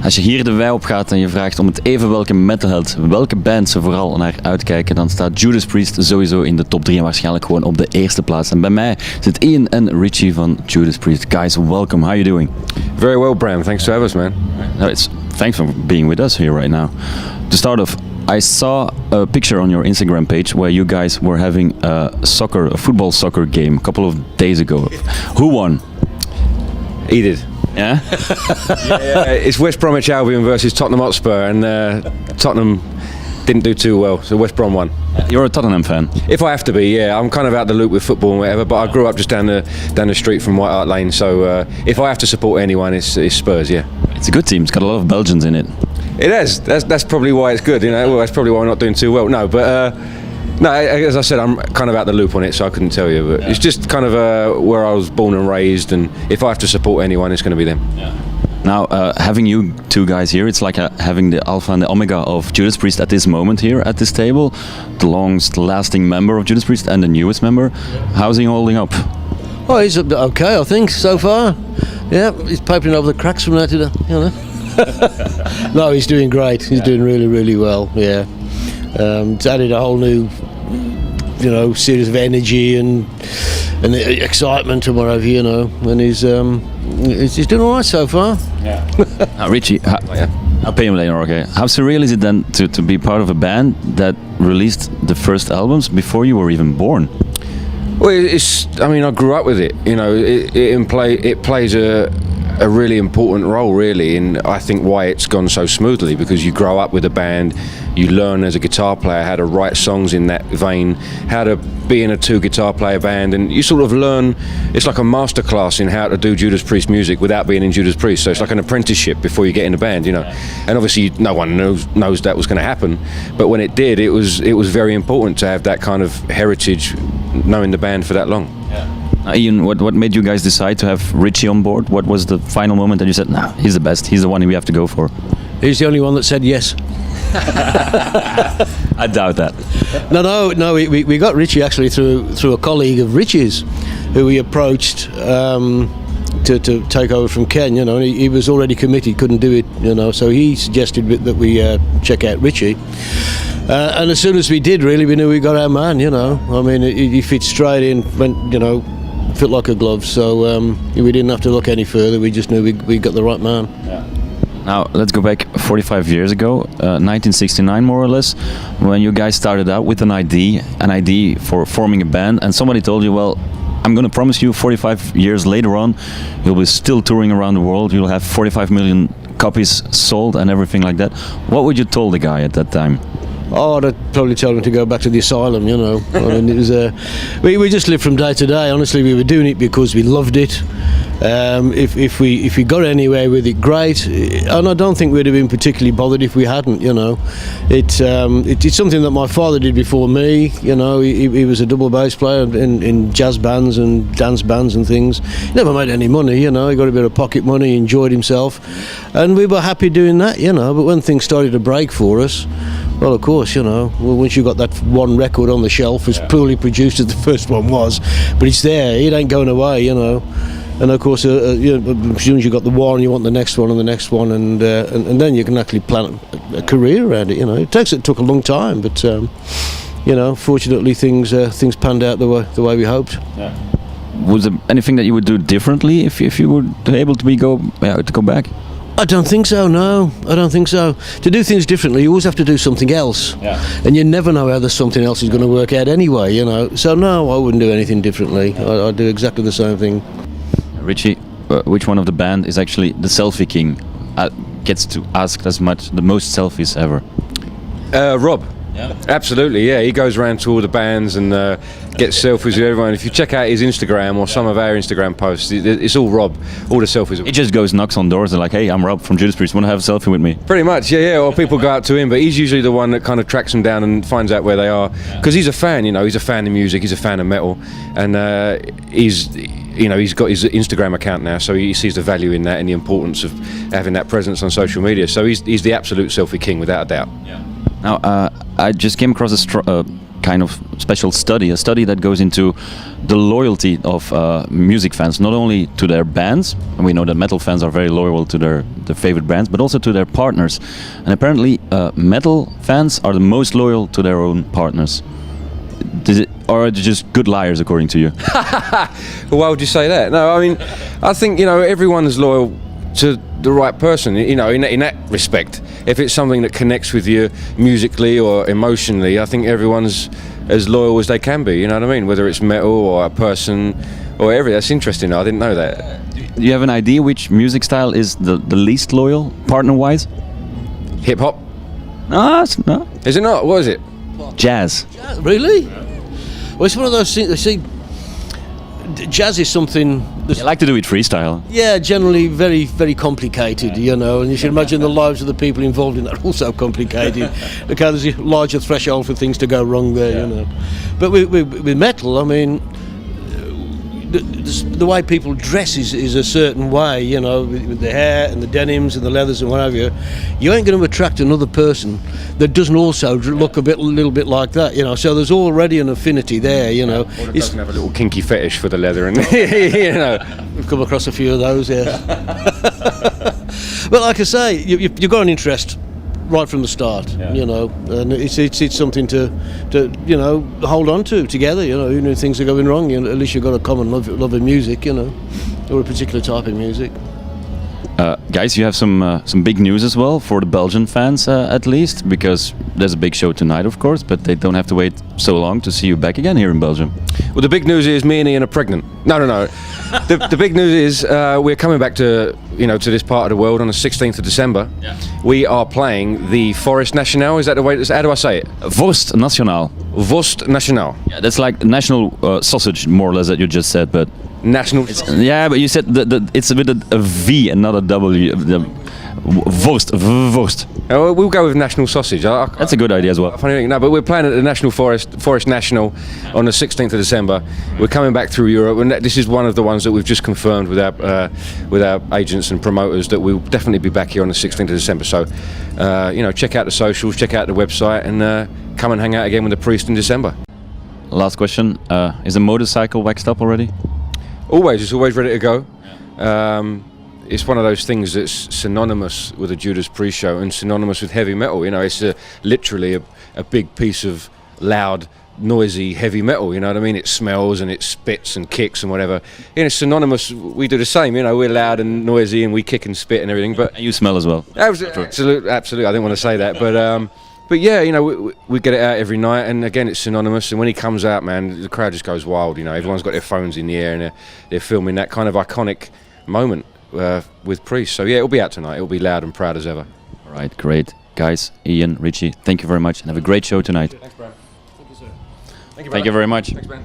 Als je hier de wei op gaat en je vraagt om het even welke metalhead, welke band ze vooral naar uitkijken, dan staat Judas Priest sowieso in de top 3 en waarschijnlijk gewoon op de eerste plaats. En bij mij zit Ian en Richie van Judas Priest. Guys, welcome. How are you doing? Very well, Bram. Thanks to have us, man. No, thanks for being with us here right now. To start off, I saw a picture on your Instagram page where you guys were having a football soccer game a couple of days ago. Who won? He did. Yeah? Yeah, it's West Bromwich Albion versus Tottenham Hotspur, and Tottenham didn't do too well, so West Brom won. You're a Tottenham fan? If I have to be, yeah. I'm kind of out the loop with football and whatever, but I grew up just down the street from White Hart Lane, so if I have to support anyone, it's Spurs, yeah. It's a good team. It's got a lot of Belgians in it. It has. That's probably why it's good, you know. Well, that's probably why we're not doing too well. No, but no, as I said, I'm kind of out the loop on it, so I couldn't tell you. But it's just kind of where I was born and raised, and if I have to support anyone, it's going to be them. Yeah. Now, having you two guys here, it's like having the alpha and the omega of Judas Priest at this moment here at this table. The longest-lasting member of Judas Priest and the newest member. How's he holding up? Oh, he's okay, I think, so far. Yeah, he's papering over the cracks from now to the, you know. No, he's doing great. He's doing really, really well. Yeah, it's added a whole new, you know, series of energy and excitement and whatever, you know. And he's doing all right so far. Yeah. Now, Richie, I'll pay him later. Okay. How surreal is it then to be part of a band that released the first albums before you were even born? Well, I mean, I grew up with it. You know, it plays a really important role, really, and I think why it's gone so smoothly, because you grow up with a band, you learn as a guitar player how to write songs in that vein, how to be in a 2-guitar player band, and you sort of learn. It's like a masterclass in how to do Judas Priest music without being in Judas Priest. So it's like an apprenticeship before you get in the band, you know. And obviously, no one knows that was going to happen, but when it did, it was very important to have that kind of heritage, knowing the band for that long. Yeah. Ian, what made you guys decide to have Richie on board? What was the final moment that you said, nah, he's the best, he's the one we have to go for? He's the only one that said yes. I doubt that. No, we got Richie actually through a colleague of Richie's who we approached to take over from Ken, you know, and he was already committed, couldn't do it, you know, so he suggested that we check out Richie. And as soon as we did, really, we knew we got our man, you know. I mean, he fit straight in, went, you know, fit like a glove, so we didn't have to look any further, we just knew we got the right man. Yeah. Now, let's go back 45 years ago, 1969 more or less, when you guys started out with an idea for forming a band, and somebody told you, well, I'm going to promise you 45 years later on, you'll be still touring around the world, you'll have 45 million copies sold and everything like that. What would you tell the guy at that time? Oh, I'd probably tell him to go back to the asylum, you know. I mean, it was we just lived from day to day. Honestly, we were doing it because we loved it. If we got anywhere with it, great. And I don't think we'd have been particularly bothered if we hadn't, you know. It's something that my father did before me, you know. He was a double bass player in jazz bands and dance bands and things. He never made any money, you know. He got a bit of pocket money, he enjoyed himself. And we were happy doing that, you know. But when things started to break for us, well, of course, you know, once you got that one record on the shelf, as poorly produced as the first one was, but it's there, it ain't going away, you know. And of course, you know, as soon as you got the one, you want the next one and the next one, and then you can actually plan a career around it. You know, it took a long time, but you know, fortunately, things panned out the way we hoped. Yeah. Was there anything that you would do differently if you were able to go back? I don't think so, no. I don't think so. To do things differently, you always have to do something else. Yeah. And you never know how something else is going to work out anyway, you know. So, no, I wouldn't do anything differently. I'd do exactly the same thing. Richie, which one of the band is actually the selfie king? Gets to ask the most selfies ever? Rob. Yeah. Absolutely, yeah. He goes around to all the bands and gets selfies with everyone. If you check out his Instagram or some of our Instagram posts, it's all Rob. All the selfies. He just goes, knocks on doors and like, hey, I'm Rob from Judas Priest, want to have a selfie with me? Pretty much, yeah. Or people go out to him, but he's usually the one that kind of tracks them down and finds out where they are. Because he's a fan, you know. He's a fan of music, he's a fan of metal, and he's got his Instagram account now, so he sees the value in that and the importance of having that presence on social media. So he's the absolute selfie king, without a doubt. Yeah. Now, I just came across a kind of special study, a study that goes into the loyalty of music fans, not only to their bands, and we know that metal fans are very loyal to their favorite bands, but also to their partners. And apparently metal fans are the most loyal to their own partners. Or are they just good liars, according to you? Well, why would you say that? No, I mean, I think, everyone's loyal to the right person, in that respect. If it's something that connects with you musically or emotionally, I think everyone's as loyal as they can be, you know what I mean? Whether it's metal or a person or everything. That's interesting, I didn't know that. Do you have an idea which music style is the least loyal, partner-wise? Hip-hop? No. Is it not? What is it? Jazz. Really? Well, it's one of those things. See, jazz is something that's, I like to do it freestyle. yeah, generally very, very complicated, and you should imagine the lives of the people involved in that are also complicated. Okay, there's a larger threshold for things to go wrong there, But with metal, I mean, the way people dress is a certain way, with the hair and the denims and the leathers and what have you. You ain't going to attract another person that doesn't also look a little bit like that, So there's already an affinity there, Or that doesn't have a little kinky fetish for the leather, and We've come across a few of those, yeah. But like I say, you've got an interest right from the start, and it's something to hold on to together, even if things are going wrong, at least you've got a common love of music, or a particular type of music. Guys, you have some big news as well for the Belgian fans, at least, because there's a big show tonight, of course, but they don't have to wait so long to see you back again here in Belgium. Well, the big news is me and Ian are pregnant. No. The big news is we're coming back to to this part of the world on the 16th of December. Yeah. We are playing the Forest National. Is that the way? How do I say it? Vorst Nationaal. Vorst National. Yeah, that's like national sausage, more or less, that you just said, but National. yeah, but you said it's with a V and not a W. Vorst. We'll go with National Sausage. That's a good idea as well. Funny thing, no, but we're playing at the National Forest National on the 16th of December. We're coming back through Europe, and this is one of the ones that we've just confirmed with our agents and promoters that we'll definitely be back here on the 16th of December. So, check out the socials, check out the website, and come and hang out again with the Priest in December. Last question: is the motorcycle waxed up already? It's always ready to go. It's one of those things that's synonymous with a Judas Priest show and synonymous with heavy metal. It's literally a big piece of loud, noisy heavy metal. You know what I mean? It smells and it spits and kicks and whatever. It's synonymous. We do the same. We're loud and noisy and we kick and spit and everything. But and you smell as well. Absolutely. I didn't want to say that, but yeah, we get it out every night, and again, it's synonymous. And when he comes out, man, the crowd just goes wild. Everyone's got their phones in the air and they're filming that kind of iconic moment with Priest. So yeah, it'll be out tonight. It'll be loud and proud as ever. All right, great. Guys, Ian, Richie, thank you very much and have a great show tonight. Thanks, Bram. Thank you, sir. Thank you very much. Thanks, Ben.